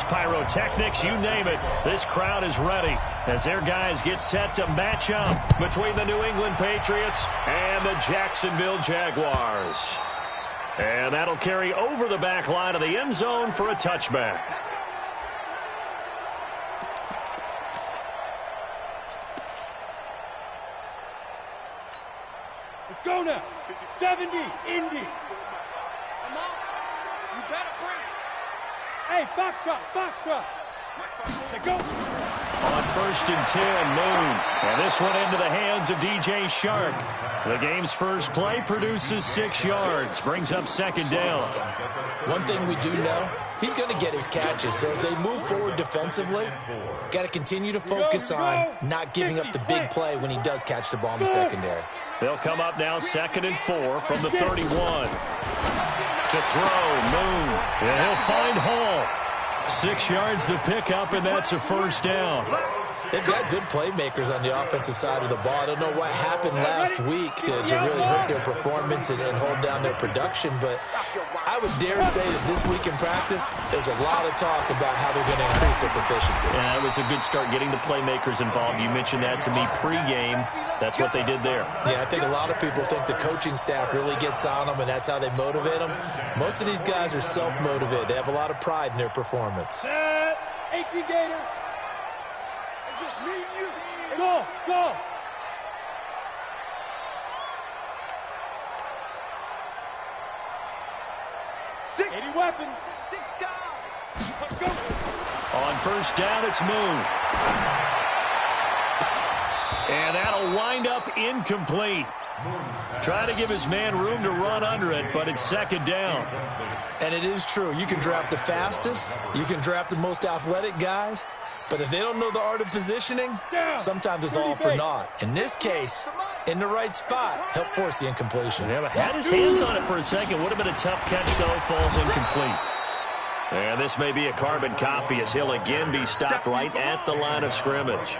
fireworks, pyrotechnics, you name it. This crowd is ready as their guys get set to match up between the New England Patriots and the Jacksonville Jaguars. And that'll carry over the back line of the end zone for a touchback. Let's go now. 70, Indy. Come on. You better bring it. Hey, foxtrot, foxtrot. Let's go. On 1st and 10, Moon. And this one into the hands of DJ Shark. The game's first play produces 6 yards. Brings up 2nd down. One thing we do know, he's going to get his catches. So as they move forward defensively, got to continue to focus on not giving up the big play when he does catch the ball in the secondary. They'll come up now 2nd and 4 from the 31. To throw, Moon. And he'll find Hall. 6 yards the pickup, and that's a 1st down. They've got good playmakers on the offensive side of the ball. I don't know what happened last week to really hurt their performance and hold down their production, but I would dare say that this week in practice, there's a lot of talk about how they're going to increase their proficiency. Yeah, that was a good start getting the playmakers involved. You mentioned that to me pregame. That's what they did there. Yeah, I think a lot of people think the coaching staff really gets on them, and that's how they motivate them. Most of these guys are self-motivated. They have a lot of pride in their performance. 18 Gator. It's just me and you. Go, go. Six. 80 weapon. 6 guys. Let's go. On 1st down, it's Moon. And that'll wind up incomplete. Trying to give his man room to run under it, but it's 2nd down. And it is true. You can draft the fastest. You can draft the most athletic guys. But if they don't know the art of positioning, sometimes it's all for naught. In this case, in the right spot, help force the incompletion. Yeah, but had his hands on it for a second. Would have been a tough catch, though. Falls incomplete. And this may be a carbon copy as he'll again be stopped right at the line of scrimmage.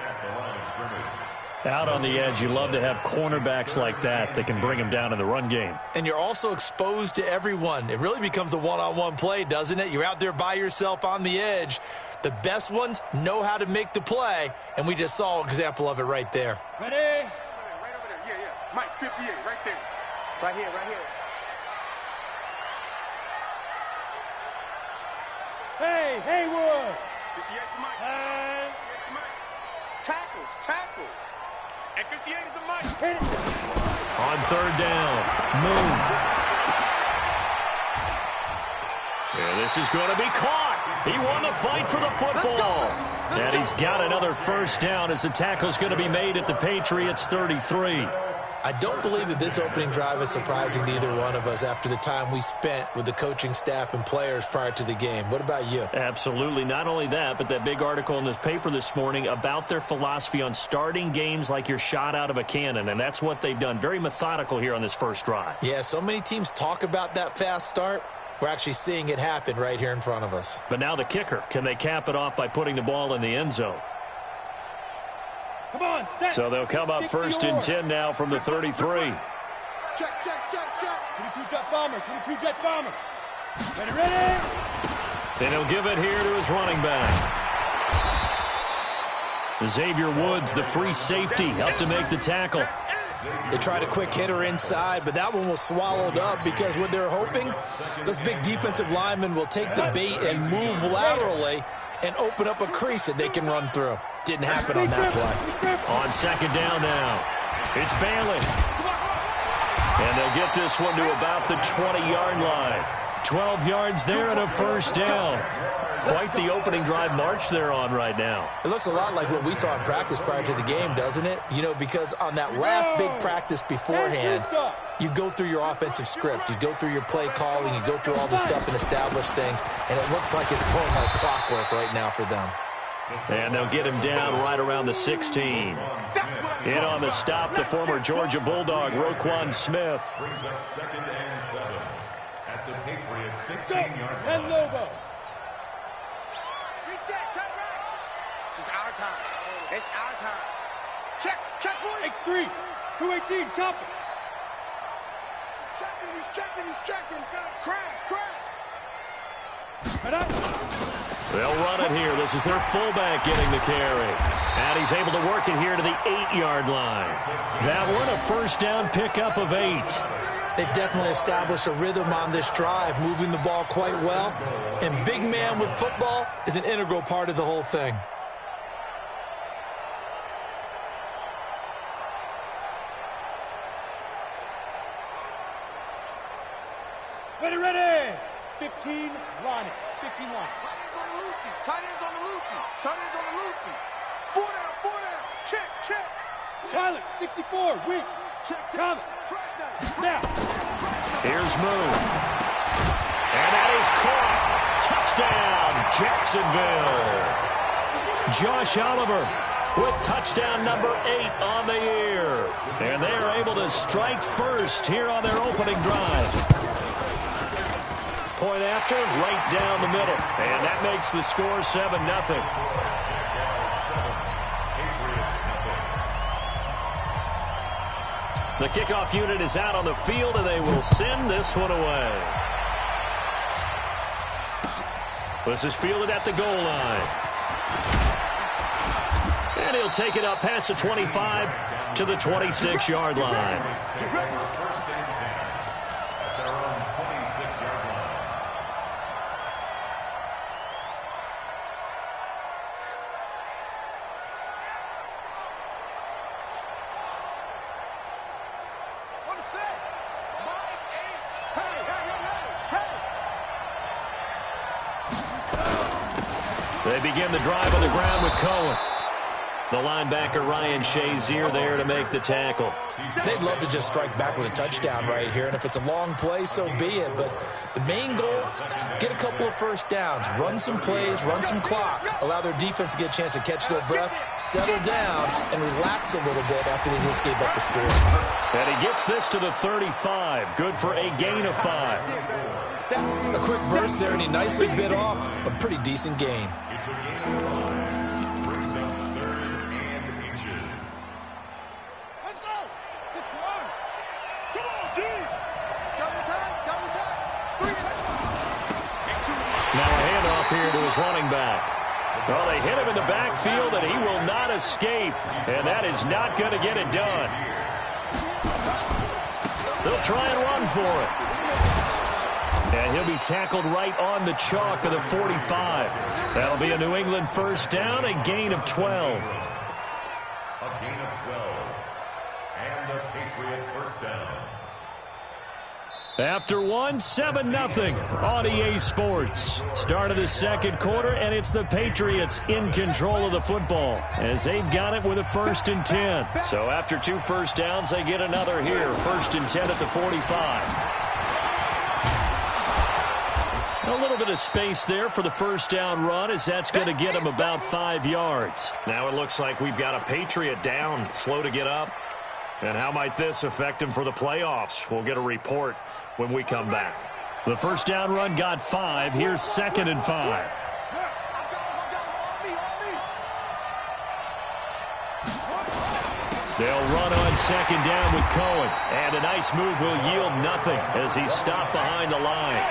Out on the edge, you love to have cornerbacks like that can bring him down in the run game. And you're also exposed to everyone. It really becomes a one-on-one play, doesn't it? You're out there by yourself on the edge. The best ones know how to make the play, and we just saw an example of it right there. Ready? Right over there. Yeah. Mike, 58, right there. Right here, right here. Hey, Haywood. 58 to Mike. Hey. 58 to Mike. Tackles. And 58 is a Mike. Hit it. On 3rd down, Moon. Yeah, this is going to be caught. He won the fight for the football. And he's got another 1st down as the tackle's going to be made at the Patriots' 33. I don't believe that this opening drive is surprising to either one of us after the time we spent with the coaching staff and players prior to the game. What about you? Absolutely. Not only that, but that big article in this paper this morning about their philosophy on starting games like you're shot out of a cannon, and that's what they've done. Very methodical here on this first drive. Yeah, so many teams talk about that fast start. We're actually seeing it happen right here in front of us. But now the kicker. Can they cap it off by putting the ball in the end zone? Come on, set. So they'll come up 1st and 10 now from the 33. Check. 22 jet bomber. Ready? And he'll give it here to his running back. Xavier Woods, the free safety, helped to make the tackle. They tried a quick hitter inside, but that one was swallowed up because what they're hoping, those big defensive linemen will take the bait and move laterally and open up a crease that they can run through. Didn't happen on that play. On 2nd down now, it's Bailey. And they'll get this one to about the 20-yard line. 12 yards there and a 1st down. Quite the opening drive march they're on right now. It looks a lot like what we saw in practice prior to the game, doesn't it? You know, because on that last big practice beforehand, you go through your offensive script. You go through your play calling. You go through all the stuff and establish things. And it looks like it's going like clockwork right now for them. And they'll get him down right around the 16. In on the stop, the former Georgia Bulldog, Roquan Smith. Brings up 2nd and 7 at the Patriots 16-yard line. Logo. It's our time. It's our time. Check, boy. X3, 218, chop it. He's checking. Crash. Right up. They'll run it here. This is their fullback getting the carry. And he's able to work it here to the 8-yard line. That one, a first down pickup of 8. They've definitely established a rhythm on this drive, moving the ball quite well. And big man with football is an integral part of the whole thing. Ready, ready. 15, line it. 15 line. Tight ends on the Lucy. Tight ends on the Lucy. Tight ends on the Lucy. 4 down, 4 down. Check, check. Charlotte, 64, weak. Check, Charlotte. Now. Here's Moon. And that is caught. Touchdown, Jacksonville. Josh Oliver with touchdown number 8 on the year. And they are able to strike first here on their opening drive. Point after, right down the middle. And that makes the score 7-0. The kickoff unit is out on the field, and they will send this one away. This is fielded at the goal line. And he'll take it up past the 25 to the 26-yard line. They begin the drive on the ground with Cohen. The linebacker, Ryan Shazier, there to make the tackle. They'd love to just strike back with a touchdown right here, and if it's a long play, so be it. But the main goal, get a couple of first downs, run some plays, run some clock, allow their defense to get a chance to catch their breath, settle down, and relax a little bit after they just gave up the score. And he gets this to the 35. Good for a gain of 5. A quick burst there, and he nicely bit off a pretty decent gain. It's a gain of 5. Brings up 3rd and inches. Let's go. 6-1. Come on, D. Double time, double time. 3 Now a handoff here to his running back. Well, they hit him in the backfield, and he will not escape. And that is not going to get it done. They'll try and run for it. And he'll be tackled right on the chalk of the 45. That'll be a New England first down, a gain of 12. A gain of 12. And a Patriot first down. After one, 7-0 on EA Sports. Start of the second quarter, and it's the Patriots in control of the football as they've got it with a 1st and 10. So after 2 first downs, they get another here. 1st and 10 at the 45. A little bit of space there for the first down run as that's going to get him about 5 yards. Now it looks like we've got a Patriot down, slow to get up. And how might this affect him for the playoffs? We'll get a report when we come back. The first down run got 5. Here's 2nd and 5. They'll run on 2nd down with Cohen. And a nice move will yield nothing as he's stopped behind the line.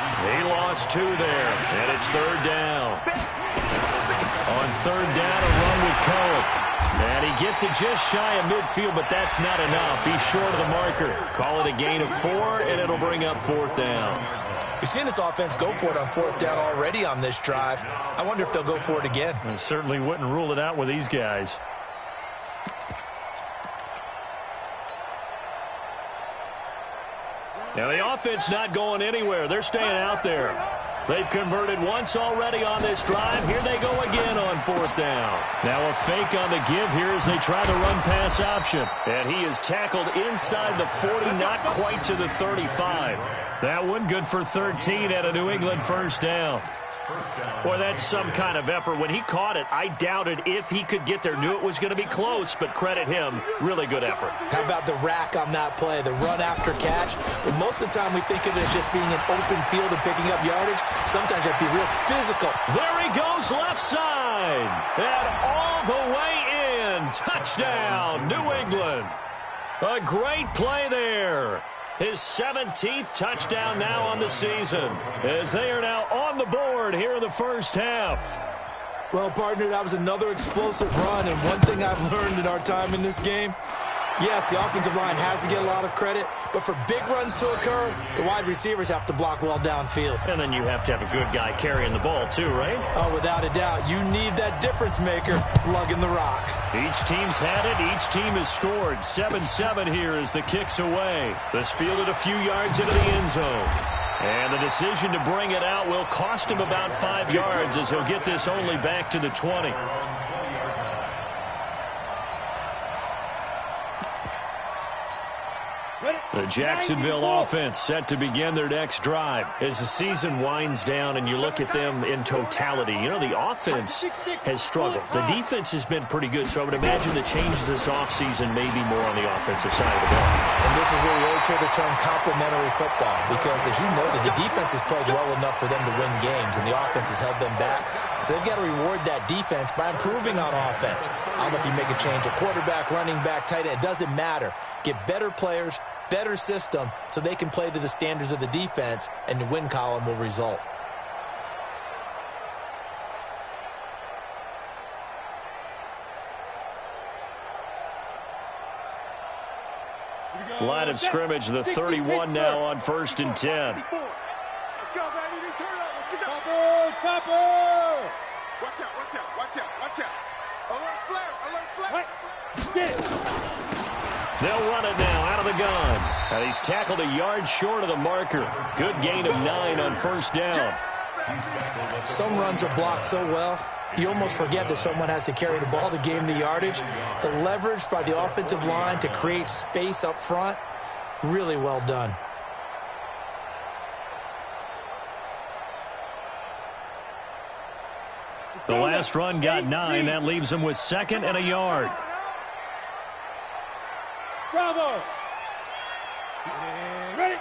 He lost 2 there, and it's 3rd down. On 3rd down, a run with Cohen. And he gets it just shy of midfield, but that's not enough. He's short of the marker. Call it a gain of 4, and it'll bring up 4th down. We've seen this offense go for it on 4th down already on this drive. I wonder if they'll go for it again. I certainly wouldn't rule it out with these guys. Now the offense not going anywhere. They're staying out there. They've converted once already on this drive. Here they go again on 4th down. Now a fake on the give here as they try the run pass option. And he is tackled inside the 40, not quite to the 35. That one good for 13 at a New England first down. Boy, that's some kind of effort. When he caught it, I doubted if he could get there. Knew it was going to be close, but credit him. Really good effort. How about the rack on that play, the run after catch? But most of the time we think of it as just being an open field and picking up yardage. Sometimes you have to be real physical. There he goes, left side. And all the way in. Touchdown, New England. A great play there. His 17th touchdown now on the season, as they are now on the board here in the first half. Well, partner, that was another explosive run, and one thing I've learned in our time in this game, yes, the offensive line has to get a lot of credit, but for big runs to occur, the wide receivers have to block well downfield. And then you have to have a good guy carrying the ball too, right? Oh, without a doubt. You need that difference maker lugging the rock. Each team's had it. Each team has scored. 7-7 here as the kick's away. This fielded a few yards into the end zone. And the decision to bring it out will cost him about 5 yards as he'll get this only back to the 20. The Jacksonville offense set to begin their next drive. As the season winds down and you look at them in totality, you know, the offense has struggled. The defense has been pretty good, so I would imagine the changes this offseason may be more on the offensive side of the ball. And this is where you always hear the term complementary football, because as you noted, the defense has played well enough for them to win games, and the offense has held them back. So they've got to reward that defense by improving on offense. I don't know if you make a change, a quarterback, running back, tight end, it doesn't matter. Get better players, better system, so they can play to the standards of the defense, and the win column will result. Line of scrimmage, the 31 now on 1st and 10. Let's go, baby. Turn up. Let's get Chopper! Chopper! Watch out, watch out, watch out, watch out. Alert flare, alert flare. Get it. They'll run it now out of the gun. And he's tackled a yard short of the marker. Good gain of 9 on 1st down. Some runs are blocked so well, you almost forget that someone has to carry the ball to gain the yardage. The leverage by the offensive line to create space up front, really well done. The last run got 9. That leaves him with 2nd and a yard. Bravo! Ready?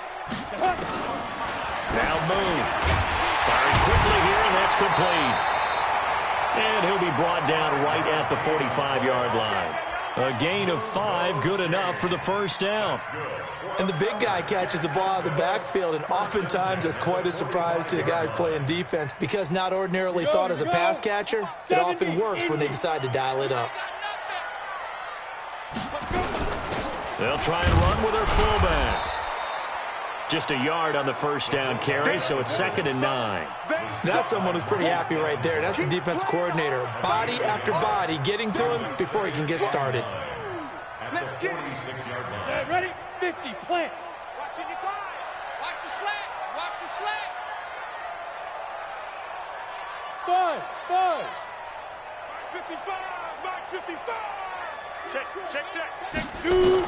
Now Boone. Firing quickly here, and that's complete. And he'll be brought down right at the 45-yard line. A gain of 5, good enough for the 1st down. And the big guy catches the ball out of the backfield, and oftentimes that's quite a surprise to the guys playing defense, because not ordinarily thought as a pass catcher, it often works when they decide to dial it up. They'll try and run with their fullback. Just a yard on the 1st down carry, so it's 2nd and 9. That's someone who's pretty happy right there. That's the defense coordinator. Body after body getting to him before he can get started. Let's get it. Set, ready? 50, plant. Watch it, watch the slats. Watch the slats. Buzz, buzz. 55, Mark 55. Check. Shoot.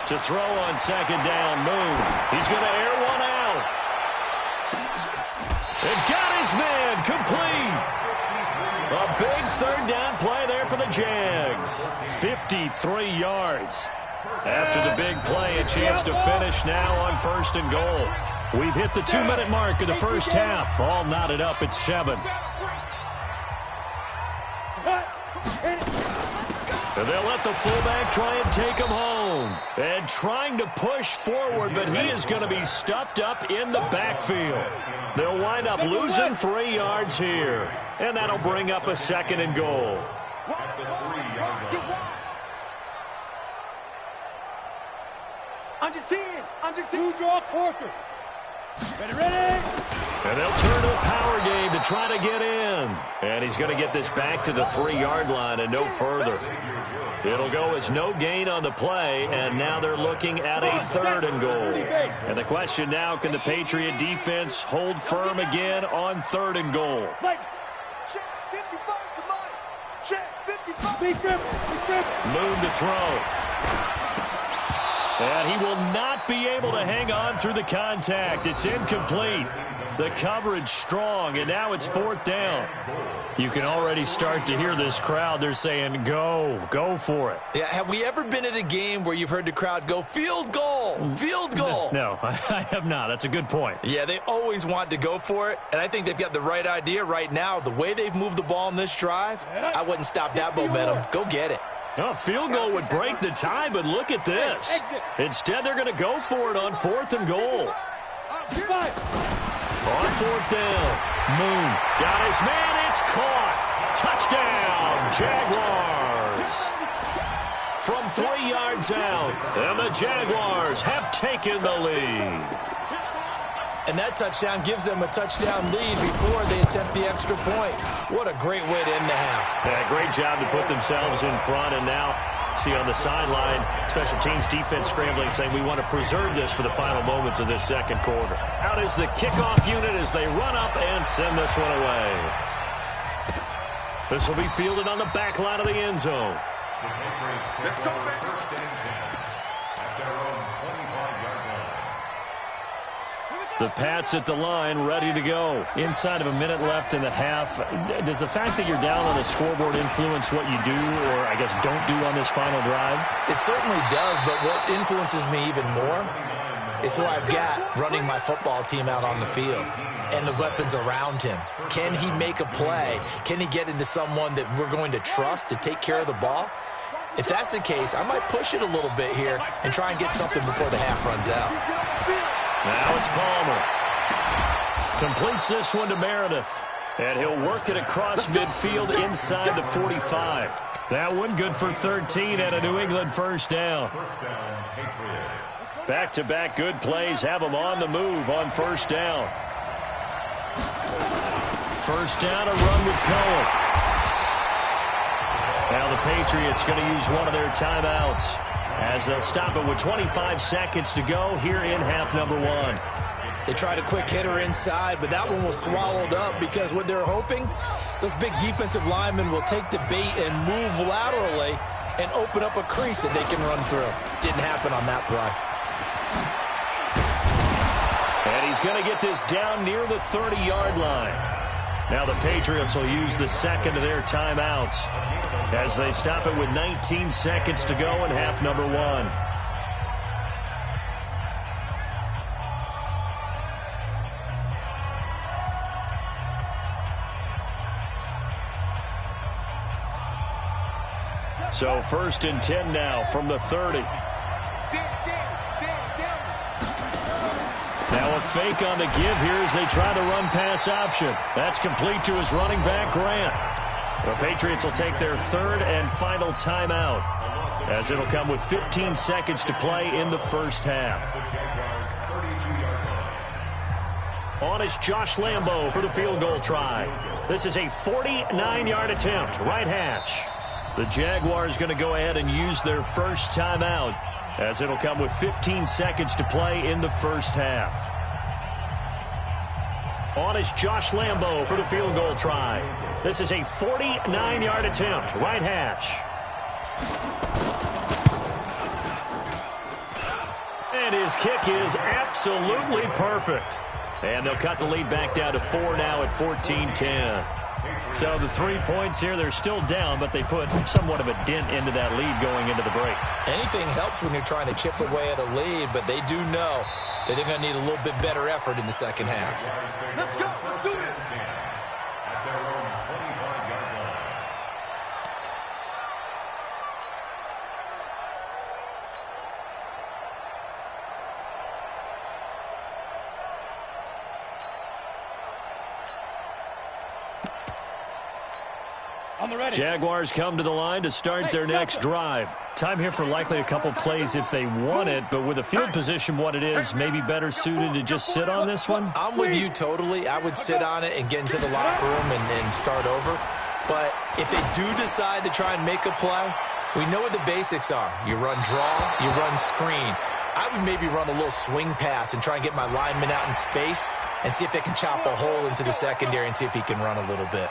To throw on 2nd down, Moon. He's going to air one out. And got his man complete. A big 3rd down play there for the Jags. 53 yards. After the big play, a chance to finish now on 1st and goal. We've hit the 2-minute mark of the 1st half. All knotted up at 7. And they'll let the fullback try and take him home. And trying to push forward, but he is going to be stuffed up in the backfield. They'll wind up losing 3 yards here. And that'll bring up a 2nd and goal. Under 10. Two draw corkers. Ready? And they'll turn to the power game to try to get in. And he's going to get this back to the 3-yard line and no further. It'll go as no gain on the play, and now they're looking at a 3rd and goal. And the question now, can the Patriot defense hold firm again on 3rd and goal? Check 55, come on. Check 55. Moon to throw. And he will not be able to hang on through the contact. It's incomplete. The coverage strong, and now it's 4th down. You can already start to hear this crowd. They're saying, go for it. Yeah, have we ever been at a game where you've heard the crowd go, field goal, field goal? No, I have not. That's a good point. Yeah, they always want to go for it, and I think they've got the right idea right now. The way they've moved the ball in this drive, I wouldn't stop that momentum. Go get it. A field goal would break the tie, but look at this. Instead, they're going to go for it on 4th and goal. On 4th down, Moon got his man. It's caught. Touchdown, Jaguars. From 3 yards out, and the Jaguars have taken the lead. And that touchdown gives them a touchdown lead before they attempt the extra point. What a great way to end the half. Yeah, great job to put themselves in front. And now, see on the sideline, special teams defense scrambling, saying we want to preserve this for the final moments of this second quarter. Out is the kickoff unit as they run up and send this one away. This will be fielded on the back line of the end zone. Let's go, baby. First and 10 at their own 25-yard line. The Pats at the line, ready to go. Inside of a minute left in the half. Does the fact that you're down on the scoreboard influence what you do, or I guess don't do on this final drive? It certainly does, but what influences me even more is who I've got running my football team out on the field and the weapons around him. Can he make a play? Can he get into someone that we're going to trust to take care of the ball? If that's the case, I might push it a little bit here and try and get something before the half runs out. Now it's Palmer. Completes this one to Meredith. And he'll work it across midfield inside the 45. That one good for 13 and a New England first down. First down, Patriots. Back-to-back good plays have them on the move on first down. First down, a run with Cohen. Now the Patriots going to use one of their timeouts as they'll stop it with 25 seconds to go here in half number 1. They tried a quick hitter inside, but that one was swallowed up because what they're hoping, those big defensive linemen will take the bait and move laterally and open up a crease that they can run through. Didn't happen on that play. And he's going to get this down near the 30-yard line. Now the Patriots will use the second of their timeouts as they stop it with 19 seconds to go in half number 1. So first and 10 now from the 30. Now a fake on the give here as they try to run pass option. That's complete to his running back, Grant. The Patriots will take their third and final timeout as it'll come with 15 seconds to play in the first half. On is Josh Lambo for the field goal try. This is a 49-yard attempt, right hash. The Jaguars going to go ahead and use their first timeout as it'll come with 15 seconds to play in the first half. On is Josh Lambo for the field goal try. This is a 49-yard attempt, right hash. And his kick is absolutely perfect. And they'll cut the lead back down to 4 now at 14-10. So the 3 points here, they're still down, but they put somewhat of a dent into that lead going into the break. Anything helps when you're trying to chip away at a lead, but they do know that they're going to need a little bit better effort in the second half. Let's go. Let's do it. At their own 25-yard line. On the ready. Jaguars come to the line to start their next drive. Time here for likely a couple plays if they want it, but with the field position what it is, maybe better suited to just sit on this one? I'm with you totally. I would sit on it and get into the locker room and start over. But if they do decide to try and make a play, we know what the basics are. You run draw, you run screen. I would maybe run a little swing pass and try and get my lineman out in space and see if they can chop a hole into the secondary and see if he can run a little bit.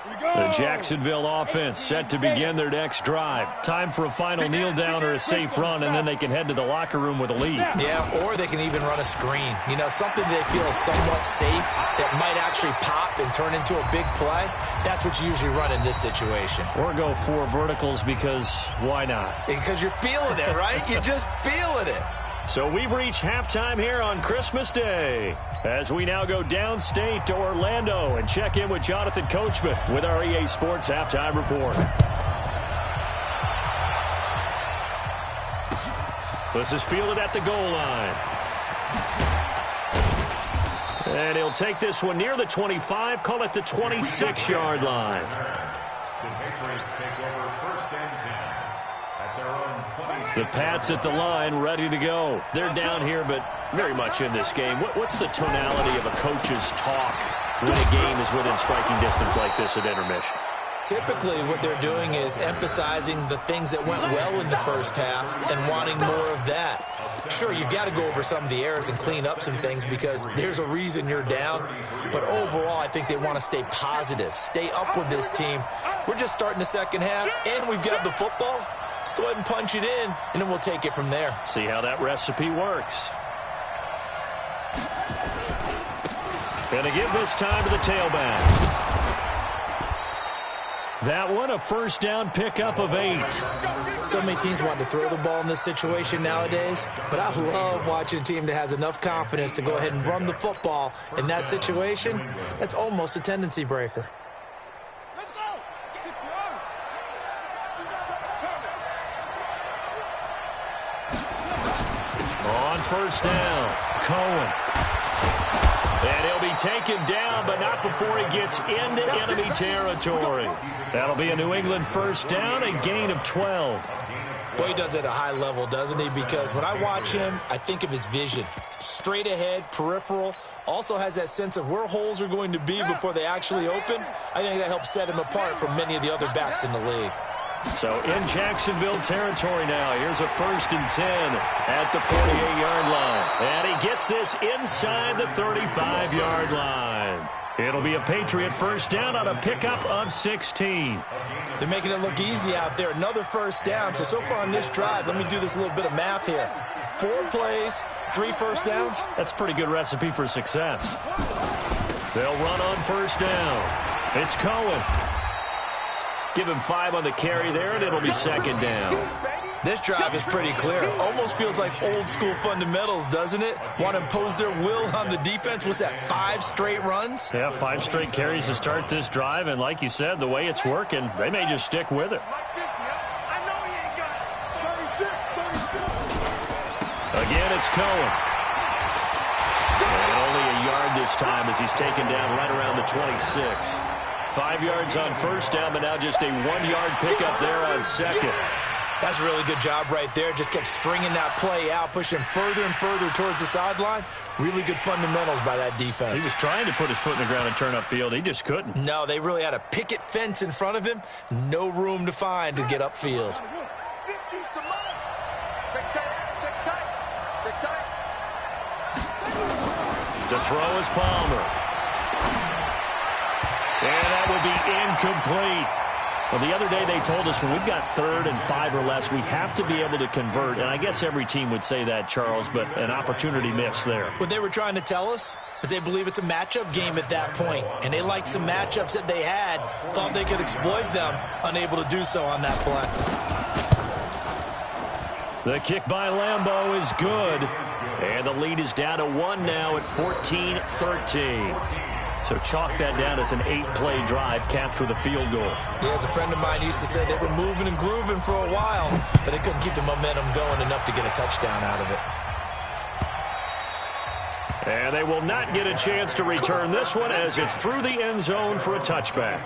The Jacksonville offense set to begin their next drive. Time for a final kneel down or a safe run, and then they can head to the locker room with a lead. Yeah, or they can even run a screen. You know, something they feel is somewhat safe that might actually pop and turn into a big play. That's what you usually run in this situation. Or go 4 verticals because why not? Because you're feeling it, right? You're just feeling it. So we've reached halftime here on Christmas Day as we now go downstate to Orlando and check in with Jonathan Coachman with our EA Sports Halftime Report. This is fielded at the goal line. And he'll take this one near the 25, call it the 26-yard line. The Patriots take over 1st and 10 at their own 26. The Pats at the line, ready to go. They're down here, but very much in this game. What's the tonality of a coach's talk when a game is within striking distance like this at intermission? Typically, what they're doing is emphasizing the things that went well in the first half and wanting more of that. Sure, you've got to go over some of the errors and clean up some things because there's a reason you're down. But overall, I think they want to stay positive, stay up with this team. We're just starting the second half, and we've got the football. Let's go ahead and punch it in, and then we'll take it from there. See how that recipe works. Gonna give this time to the tailback. That one, a first down pickup of 8. So many teams want to throw the ball in this situation nowadays, but I love watching a team that has enough confidence to go ahead and run the football in that situation. That's almost a tendency breaker. Let's go. On first down, Cohen. And he'll be taken down, but not before he gets into enemy territory. That'll be a New England first down, a gain of 12. Boy, he does it at a high level, doesn't he? Because when I watch him, I think of his vision. Straight ahead, peripheral. Also has that sense of where holes are going to be before they actually open. I think that helps set him apart from many of the other backs in the league. So in Jacksonville territory now, here's a 1st and 10 at the 48-yard line. And he gets this inside the 35-yard line. It'll be a Patriot first down on a pickup of 16. They're making it look easy out there. Another first down. So far on this drive, let me do this little bit of math here. 4 plays, 3 first downs. That's a pretty good recipe for success. They'll run on first down. It's Cohen. Give him 5 on the carry there, and it'll be 2nd down. This drive is pretty clear. Almost feels like old school fundamentals, doesn't it? Want to impose their will on the defense. Was that 5 straight runs? Yeah, 5 straight carries to start this drive, and like you said, the way it's working, they may just stick with it. Again, it's Cohen. And only a yard this time as he's taken down right around the 26. 5 yards on first down, but now just a 1-yard pickup there on 2nd. That's a really good job right there. Just kept stringing that play out, pushing further and further towards the sideline. Really good fundamentals by that defense. He was trying to put his foot in the ground and turn upfield. He just couldn't. No, they really had a picket fence in front of him. No room to find to get upfield. To throw is Palmer. And that will be incomplete. Well, the other day they told us when we've got 3rd and 5 or less, we have to be able to convert. And I guess every team would say that, Charles, but an opportunity miss there. What they were trying to tell us is they believe it's a matchup game at that point. And they liked some matchups that they had, thought they could exploit them, unable to do so on that play. The kick by Lambeau is good. And the lead is down to 1 now at 14-13. So chalk that down as an 8-play drive capped with a field goal. Yeah, as a friend of mine used to say, they were moving and grooving for a while, but they couldn't keep the momentum going enough to get a touchdown out of it. And they will not get a chance to return this one as it's through the end zone for a touchback.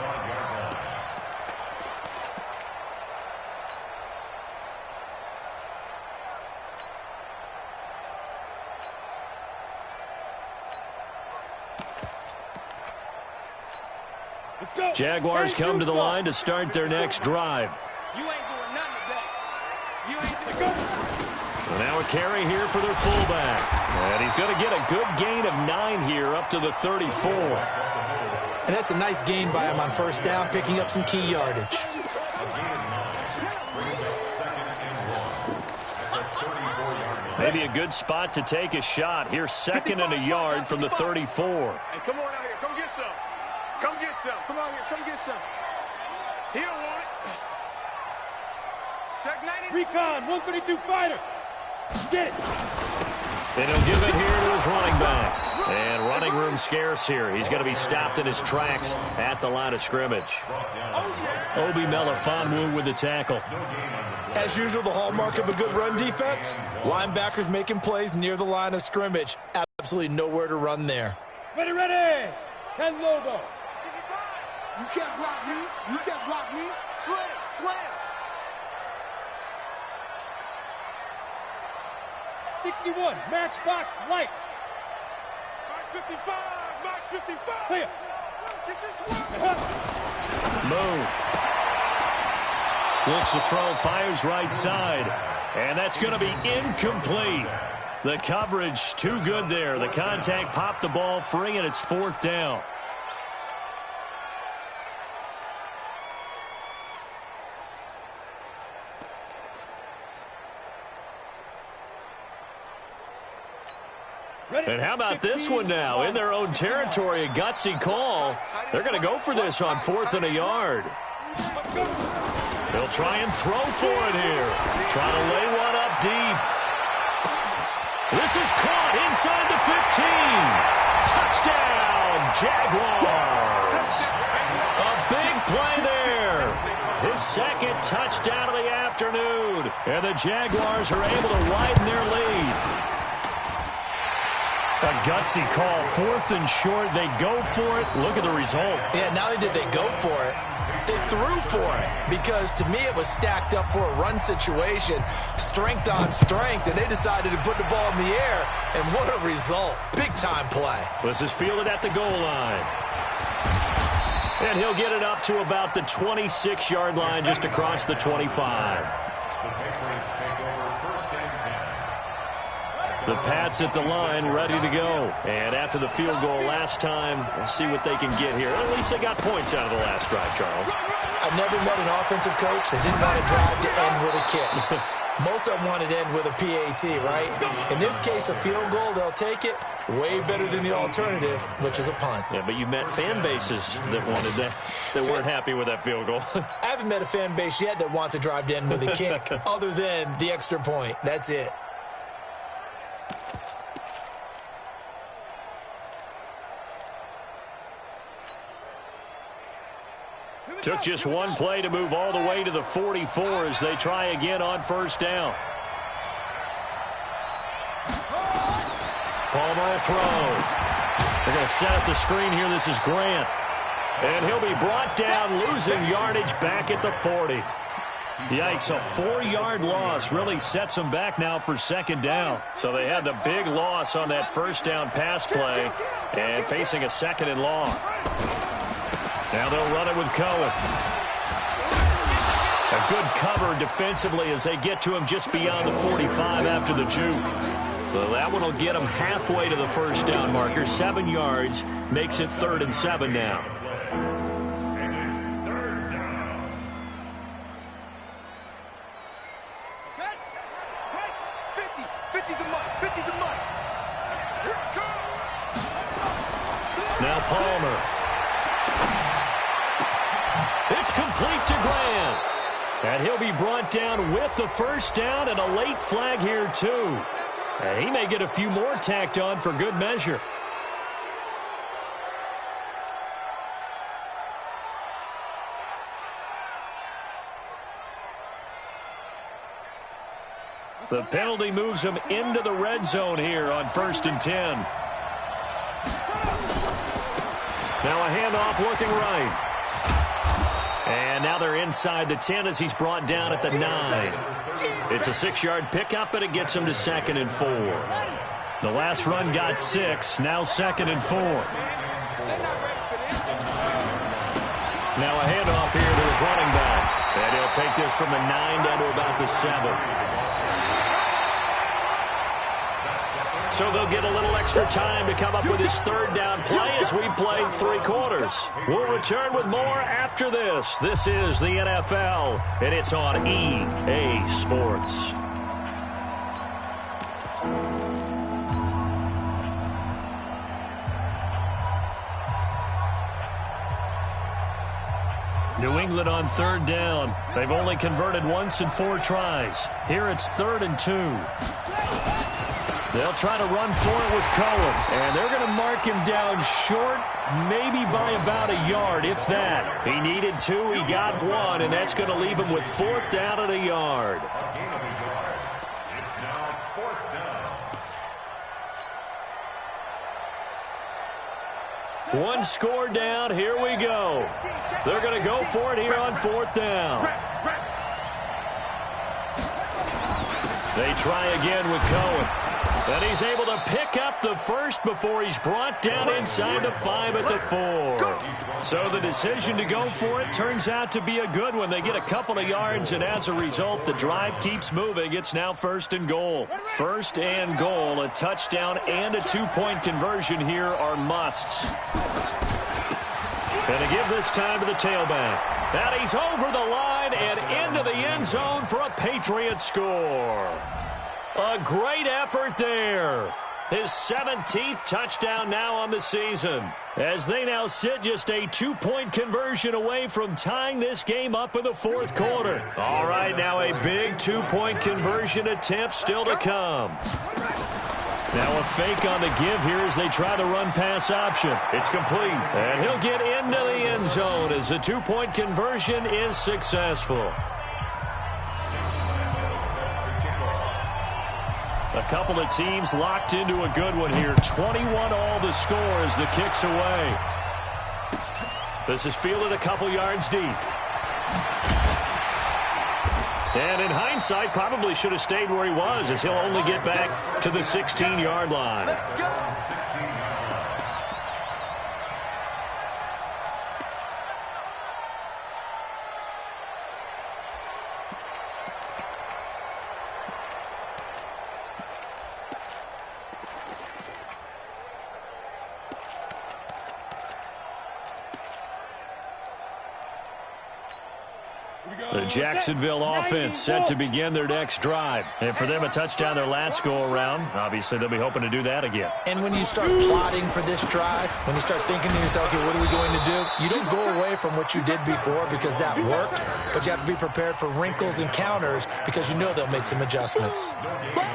Jaguars come to the line to start their next drive. You ain't doing nothing today. You ain't doing So now a carry here for their fullback. And he's going to get a good gain of 9 here up to the 34. And that's a nice gain by him on first down, picking up some key yardage. Maybe a good spot to take a shot. Here's 2nd and a yard from the 34. Hey, come on out here. Come get some. Come get some. Come on here. Come get some. He don't want it. Check 90. Recon, 132 fighter. Get it. And he'll give it here to his running back. And running room scarce here. He's going to be stopped in his tracks at the line of scrimmage. Obi Melifonwu with the tackle. As usual, the hallmark of a good run defense, linebackers making plays near the line of scrimmage. Absolutely nowhere to run there. Ready, ready. 10 logo. You can't block me. You can't block me. Slam, slam. 61, matchbox lights. Mark 55, Mark 55. Clear. Get this one. Move. Looks to throw, fires right side. And that's going to be incomplete. The coverage too good there. The contact popped the ball free, and it's 4th down. And how about this one now? In their own territory, a gutsy call. They're going to go for this on 4th and a yard. They'll try and throw for it here. Trying to lay one up deep. This is caught inside the 15. Touchdown, Jaguars. A big play there. His 2nd touchdown of the afternoon. And the Jaguars are able to widen their lead. A gutsy call, 4th and short. They go for it. Look at the result. Yeah, not only did they go for it, they threw for it. Because to me, it was stacked up for a run situation, strength on strength, and they decided to put the ball in the air. And what a result. Big-time play. This is fielded at the goal line. And he'll get it up to about the 26-yard line, just across the 25. The Pats at the line, ready to go. And after the field goal last time, we'll see what they can get here. At least they got points out of the last drive, Charles. I never met an offensive coach that didn't want to drive to end with a kick. Most of them wanted to end with a PAT, right? In this case, a field goal, they'll take it. Way better than the alternative, which is a punt. Yeah, but you've met fan bases that wanted that, that weren't happy with that field goal. I haven't met a fan base yet that wants to drive to end with a kick, other than the extra point. That's it. Took just one play to move all the way to the 44 as they try again on 1st down. Palmer throws. They're going to set up the screen here. This is Grant. And he'll be brought down, losing yardage back at the 40. Yikes, a 4-yard loss really sets them back now for 2nd down. So they had the big loss on that 1st down pass play and facing a 2nd and long. Now they'll run it with Cohen. A good cover defensively as they get to him just beyond the 45 after the juke. So that one will get them halfway to the 1st down marker. 7 yards makes it 3rd and 7 now. And it's 3rd down. Okay? Right. 50. 50's the money. 50's the money. Here it comes. Now Palmer. It's complete to Grant. And he'll be brought down with the 1st down and a late flag here, too. And he may get a few more tacked on for good measure. The penalty moves him into the red zone here on 1st and 10. Now a handoff looking right. And now they're inside the 10 as he's brought down at the 9. It's a 6-yard pickup, but it gets him to 2nd and 4. The last run got 6, now 2nd and 4. Now a handoff here to his running back. And he'll take this from the 9 down to about the 7. So they'll get a little extra time to come up with his third down play as we played 3 quarters. We'll return with more after this. This is the NFL, and it's on EA Sports. New England on 3rd down. They've only converted once in 4 tries. Here it's 3rd and 2. They'll try to run for it with Cohen. And they're going to mark him down short, maybe by about a yard, if that. He needed 2, he got 1, and that's going to leave him with 4th down and a yard. It's now 4th down. One score down. Here we go. They're going to go for it here on 4th down. They try again with Cohen. And he's able to pick up the first before he's brought down inside the 5 at the 4. So the decision to go for it turns out to be a good one. They get a couple of yards, and as a result, the drive keeps moving. It's now 1st and goal. 1st and goal, a touchdown and a 2-point conversion here are musts. And to give this time to the tailback. And he's over the line and into the end zone for a Patriot score. A great effort there. His 17th touchdown now on the season, as they now sit just a 2-point conversion away from tying this game up in the 4th quarter. All right, now a big 2-point conversion attempt still to come. Now a fake on the give here as they try the run-pass option. It's complete, and he'll get into the end zone as the 2-point conversion is successful. A couple of teams locked into a good one here. 21 all the score as the kick's away. This is fielded a couple yards deep. And in hindsight, probably should have stayed where he was, as he'll only get back to the 16-yard line. The Jacksonville offense set to begin their next drive. And for them, a touchdown their last go-around. Obviously, they'll be hoping to do that again. And when you start plotting for this drive, when you start thinking to yourself, okay, what are we going to do? You don't go away from what you did before because that worked, but you have to be prepared for wrinkles and counters because you know they'll make some adjustments.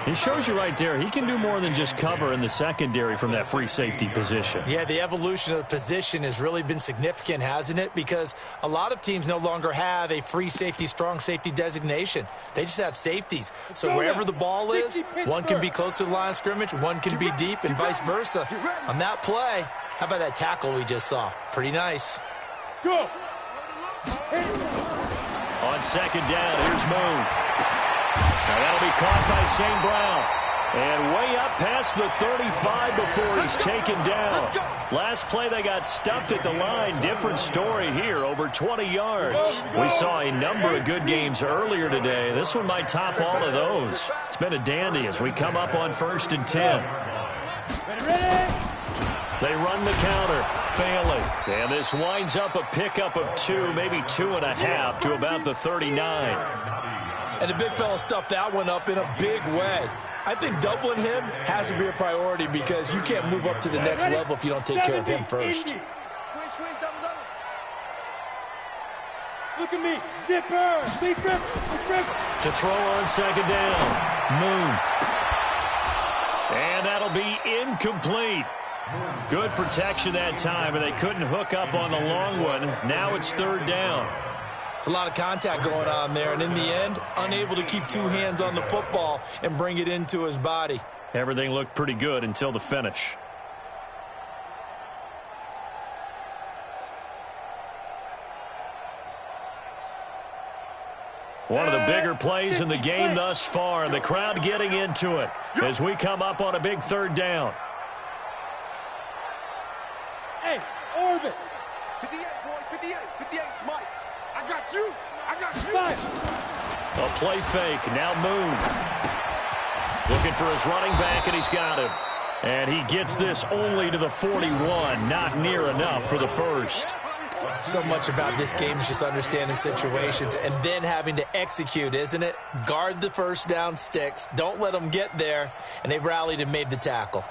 He shows you right there, he can do more than just cover in the secondary from that free safety position. Yeah, the evolution of the position has really been significant, hasn't it? Because a lot of teams no longer have a free safety, strong safety designation. They just have safeties. So wherever the ball is, one can be close to the line of scrimmage, one can be deep, and vice versa. On that play, how about that tackle we just saw? Pretty nice. Go. On 2nd down, here's Moon. Now that'll be caught by St. Brown. And way up past the 35 before he's taken down. Last play, they got stuffed at the line. Different story here, over 20 yards. We saw a number of good games earlier today. This one might top all of those. It's been a dandy as we come up on 1st and 10. They run the counter, failing. And this winds up a pickup of 2, maybe 2.5 to about the 39. And the big fella stuffed that one up in a big way. I think doubling him has to be a priority because you can't move up to the next level if you don't take care of him first. Squeeze, double. Look at me. Zipper. Big rip. To throw on 2nd down. Moon. And that'll be incomplete. Good protection that time, and they couldn't hook up on the long one. Now it's 3rd down. It's a lot of contact going on there, and in the end, unable to keep 2 hands on the football and bring it into his body. Everything looked pretty good until the finish. One of the bigger plays in the game thus far, and the crowd getting into it as we come up on a big 3rd down. Hey, orbit. 58, boy, 58, Mike. I got you. Five. A play fake. Now Moon. Looking for his running back, and he's got him. And he gets this only to the 41. Not near enough for the first. So much about this game is just understanding situations and then having to execute, isn't it? Guard the first down sticks. Don't let them get there. And they rallied and made the tackle.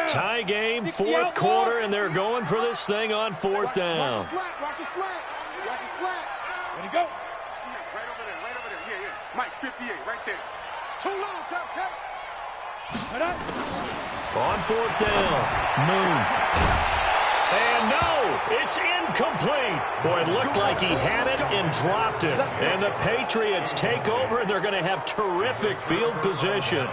Tie game, fourth quarter, and they're going for this thing on fourth down. Watch the slack. Watch the slack. Watch the slack. Ready, go. Right over there. Right over there. Yeah, yeah. Mike, 58, right there. Too little, Cap. Right up. On fourth down, Moon. And no, it's incomplete. Boy, it looked like he had it and dropped it. And the Patriots take over, and they're going to have terrific field position.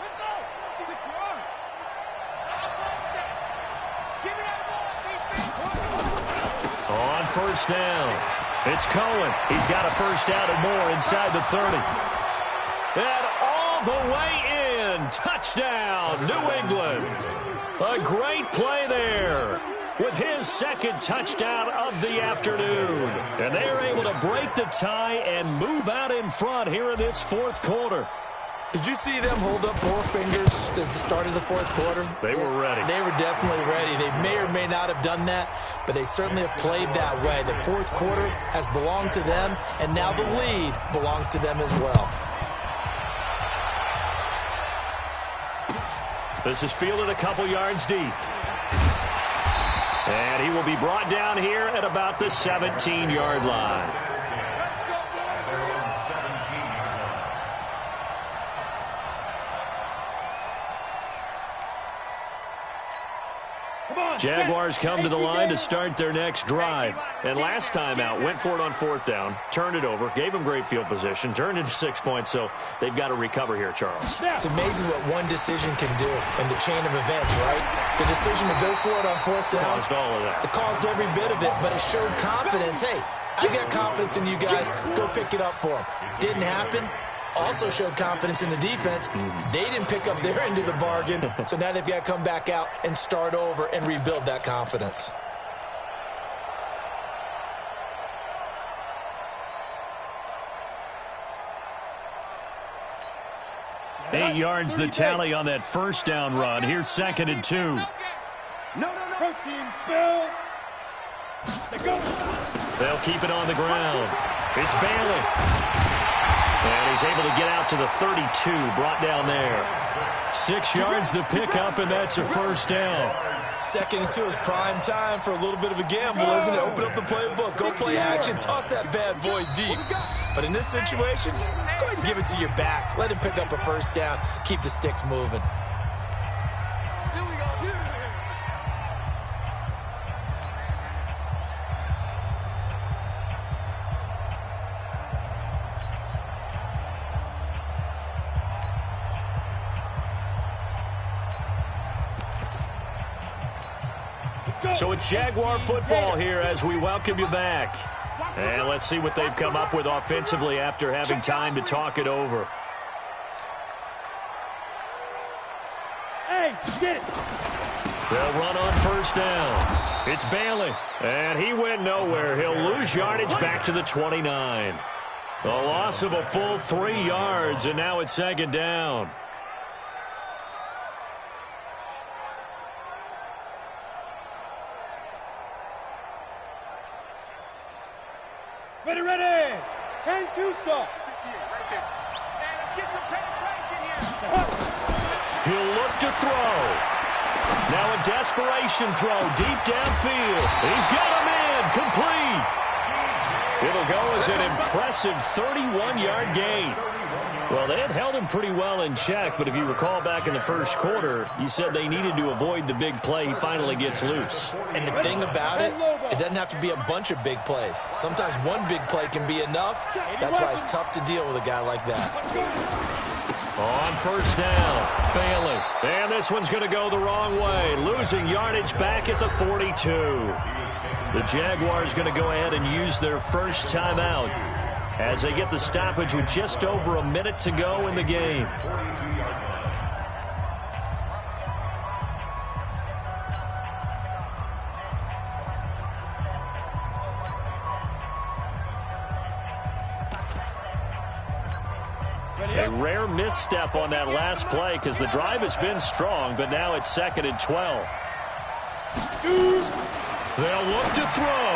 Let's go. He's a run. Give me that ball, On first down, it's Cohen. He's got a first down and more inside the 30. And all the way in. Touchdown, New England. A great play there with his second touchdown of the afternoon. And they are able to break the tie and move out in front here in this fourth quarter. Did you see them hold up four fingers at the start of the fourth quarter? They were ready. They were definitely ready. They may or may not have done that, but they certainly have played that way. The fourth quarter has belonged to them, and now the lead belongs to them as well. This is fielded a couple yards deep. And he will be brought down here at about the 17-yard line. Jaguars come to the line to start their next drive. And last time out, went for it on fourth down, turned it over, gave them great field position, turned into 6 points, so they've got to recover here, Charles. It's amazing what one decision can do in the chain of events, right? The decision to go for it on fourth down. Caused all of that. It caused every bit of it, but it showed confidence. Hey, I got confidence in you guys. Go pick it up for them. Didn't happen. Also showed confidence in the defense. They didn't pick up their end of the bargain, so now they've got to come back out and start over and rebuild that confidence. Eight yards the tally on that first down run. Here's 2nd and 2. No. Protein spill. They go. They'll keep it on the ground. It's Bailey. And he's able to get out to the 32, brought down there. 6 yards the pickup, and that's a first down. 2nd and 2 is prime time for a little bit of a gamble, isn't it? Open up the playbook, go play action, toss that bad boy deep. But in this situation, go ahead and give it to your back. Let him pick up a first down, keep the sticks moving. Here we go. So it's Jaguar football here as we welcome you back. And let's see what they've come up with offensively after having time to talk it over. Hey, get it. They'll run on first down. It's Bailey. And he went nowhere. He'll lose yardage back to the 29. A loss of a full 3 yards, and now it's 2nd down. Ready. 10-2, sir. Right there. Man, let's get some penetration here. He'll look to throw. Now a desperation throw deep downfield. He's got him in. Complete. It'll go as an impressive 31-yard gain. Well, they had held him pretty well in check, but if you recall back in the first quarter, you said they needed to avoid the big play. He finally gets loose. And the thing about it, it doesn't have to be a bunch of big plays. Sometimes one big play can be enough. That's why it's tough to deal with a guy like that. On first down, Bailey. And this one's going to go the wrong way, losing yardage back at the 42. The Jaguars going to go ahead and use their first timeout as they get the stoppage with just over a minute to go in the game. A rare misstep on that last play because the drive has been strong, but now it's 2nd and 12. They'll look to throw.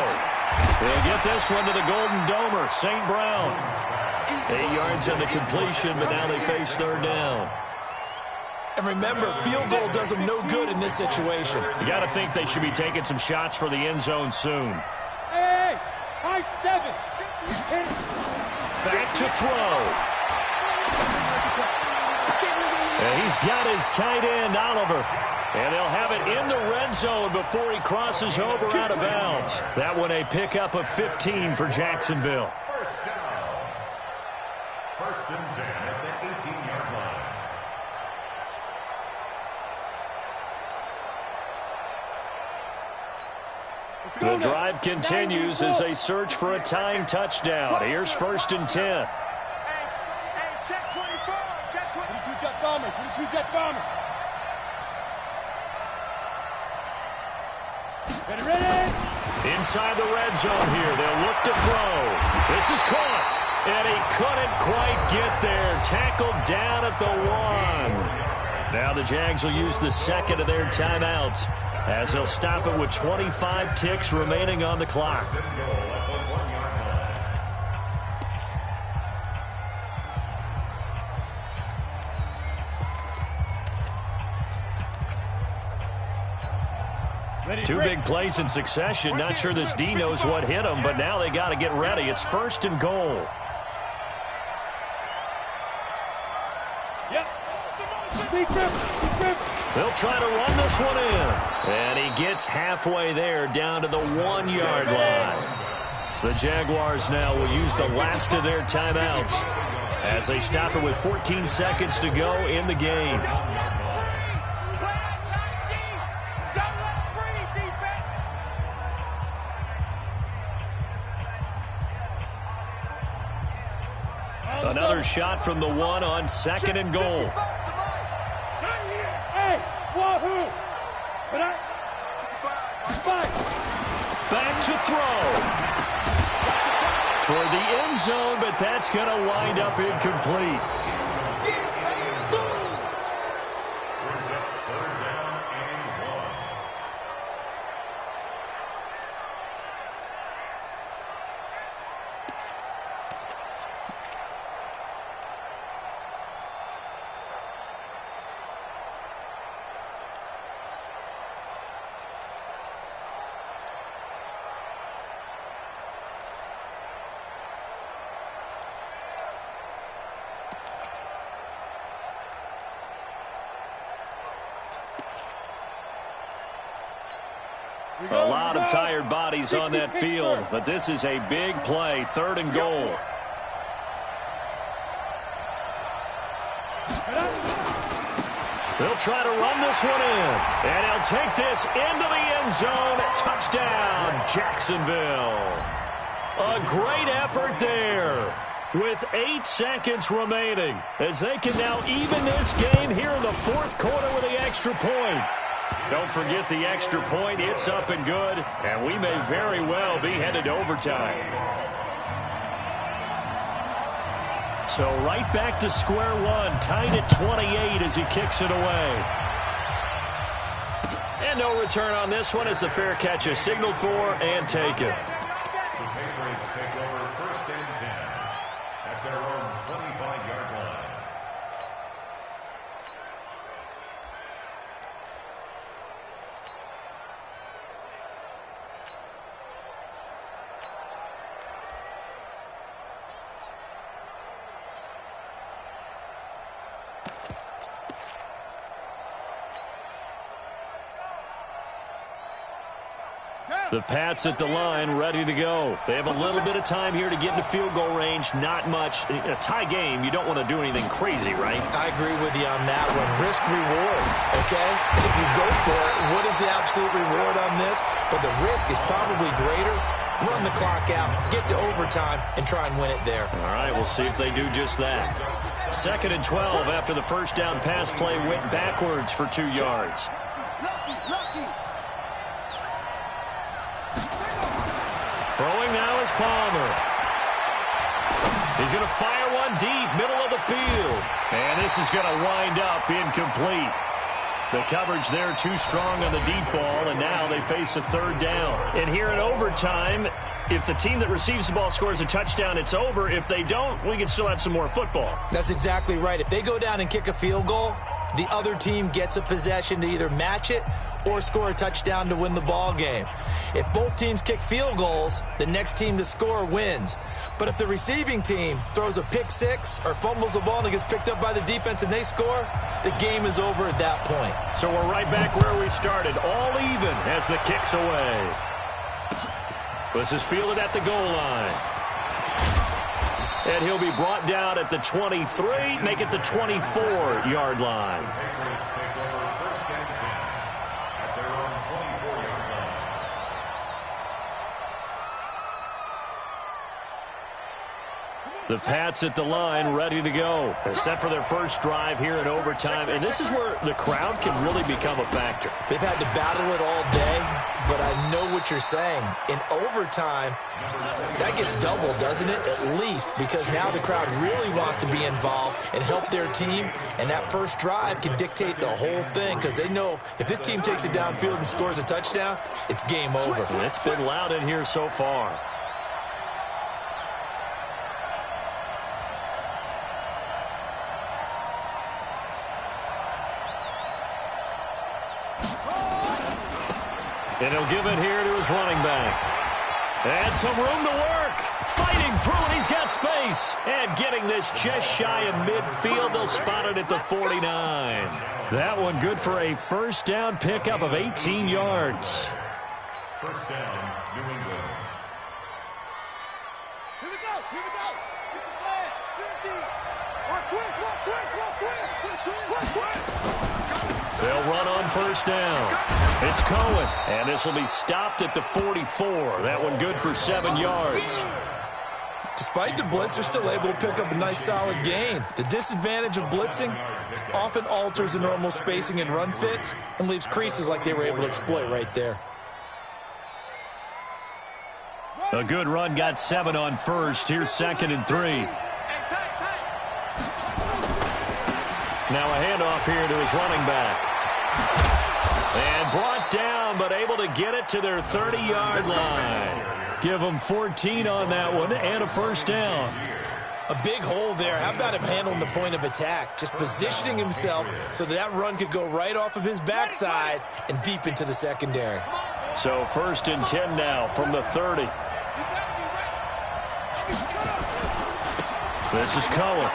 They'll get this one to the Golden Domer, St. Brown. 8 yards on the completion, but now they face 3rd down. And remember, field goal does them no good in this situation. You got to think they should be taking some shots for the end zone soon. Hey, high 7. Back to throw. And he's got his tight end, Oliver. And they'll have it in the red zone before he crosses over out of bounds. That one a pickup of 15 for Jacksonville. First down. 1st and 10 at the 18-yard line. The drive continues as they search for a tying touchdown. Here's 1st and 10. Hey, check 24. Check 22 Jet Bombers. 22 Jet Bombers. Ready? Inside the red zone here. They'll look to throw. This is caught. And he couldn't quite get there. Tackled down at the 1. Now the Jags will use the 2nd of their timeouts as they'll stop it with 25 ticks remaining on the clock. Two big plays in succession. Not sure this D knows what hit him, but now they got to get ready. It's 1st and goal. Yep. They'll try to run this one in. And he gets halfway there down to the 1-yard line. The Jaguars now will use the last of their timeouts as they stop it with 14 seconds to go in the game. Another shot from the 1 on 2nd and goal. Hey, wahoo! Back to throw. Toward the end zone, but that's going to wind up incomplete. Brings up 3rd down and 1. A lot of tired bodies on that field, but this is a big play, 3rd and goal. They'll try to run this one in, and he'll take this into the end zone. Touchdown, Jacksonville. A great effort there with 8 seconds remaining as they can now even this game here in the 4th quarter with the extra point. Don't forget the extra point. It's up and good, and we may very well be headed to overtime. So right back to square one, tied at 28 as he kicks it away. And no return on this one as the fair catch is signaled for and taken. The Patriots take over 1st and 10 at their own 25-yard line. The Pats at the line, ready to go. They have a little bit of time here to get into field goal range. Not much. In a tie game, you don't want to do anything crazy, right? I agree with you on that one. Risk reward, okay? If you go for it, what is the absolute reward on this? But the risk is probably greater. Run the clock out, get to overtime, and try and win it there. All right, we'll see if they do just that. 2nd and 12 after the first down pass play went backwards for 2 yards. Throwing now is Palmer. He's going to fire one deep, middle of the field. And this is going to wind up incomplete. The coverage there too strong on the deep ball, and now they face a third down. And here in overtime, if the team that receives the ball scores a touchdown, it's over. If they don't, we can still have some more football. That's exactly right. If they go down and kick a field goal, the other team gets a possession to either match it or score a touchdown to win the ball game. If both teams kick field goals, the next team to score wins. But if the receiving team throws a pick six or fumbles the ball and it gets picked up by the defense and they score, the game is over at that point. So we're right back where we started, all even as the kick's away. This is fielded at the goal line. And he'll be brought down at the 23, make it the 24-yard line. The Pats at the line, ready to go. They're set for their first drive here in overtime, and this is where the crowd can really become a factor. They've had to battle it all day, but I know what you're saying. In overtime, that gets double, doesn't it? At least, because now the crowd really wants to be involved and help their team, and that first drive can dictate the whole thing because they know if this team takes it downfield and scores a touchdown, it's game over. It's been loud in here so far. And he'll give it here to his running back. And some room to work. Fighting through, and he's got space. And getting this just shy of midfield. They'll spot it at the 49. That one good for a first down pickup of 18 yards. First down, New England. Here we go. Get the flag. Get deep. Watch twist. They'll run on first down. It's Cohen, and this will be stopped at the 44. That one good for 7 yards. Despite the blitz, they're still able to pick up a nice solid gain. The disadvantage of blitzing often alters the normal spacing and run fits and leaves creases like they were able to exploit right there. A good run got 7 on first. Here's 2nd and 3. Now a handoff here to his running back. And brought down, but able to get it to their 30-yard line. Give them 14 on that one and a first down. A big hole there. How about him handling the point of attack? Just positioning himself so that run could go right off of his backside and deep into the secondary. So 1st and 10 now from the 30. This is Cohen.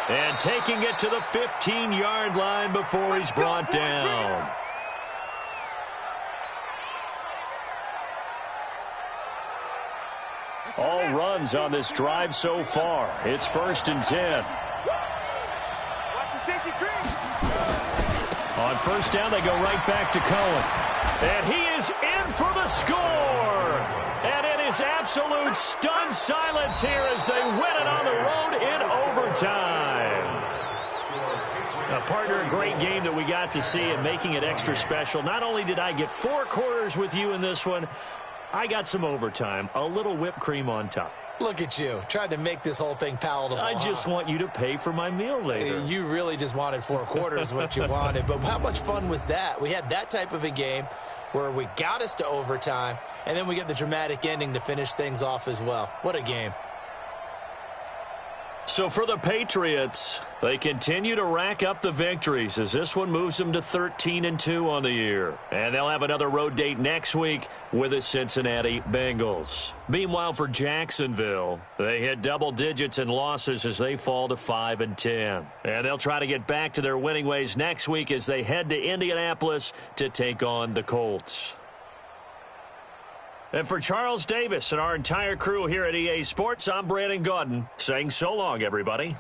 And taking it to the 15-yard line before he's brought down. All runs on this drive so far. It's 1st and 10. Watch the safety crease. On first down, they go right back to Cohen. And he is in for the score. And it is absolute stunned silence here as they win it on the road in overtime. Partner, a great game that we got to see and making it extra special. Not only did I get 4 quarters with you in this one, I got some overtime, a little whipped cream on top. Look at you, trying to make this whole thing palatable. I just want you to pay for my meal later. You really just wanted 4 quarters what you wanted, but how much fun was that? We had that type of a game where we got us to overtime, and then we get the dramatic ending to finish things off as well. What a game. So for the Patriots, they continue to rack up the victories as this one moves them to 13-2 on the year. And they'll have another road date next week with the Cincinnati Bengals. Meanwhile, for Jacksonville, they hit double digits in losses as they fall to 5-10. And they'll try to get back to their winning ways next week as they head to Indianapolis to take on the Colts. And for Charles Davis and our entire crew here at EA Sports, I'm Brandon Gaudin saying so long, everybody.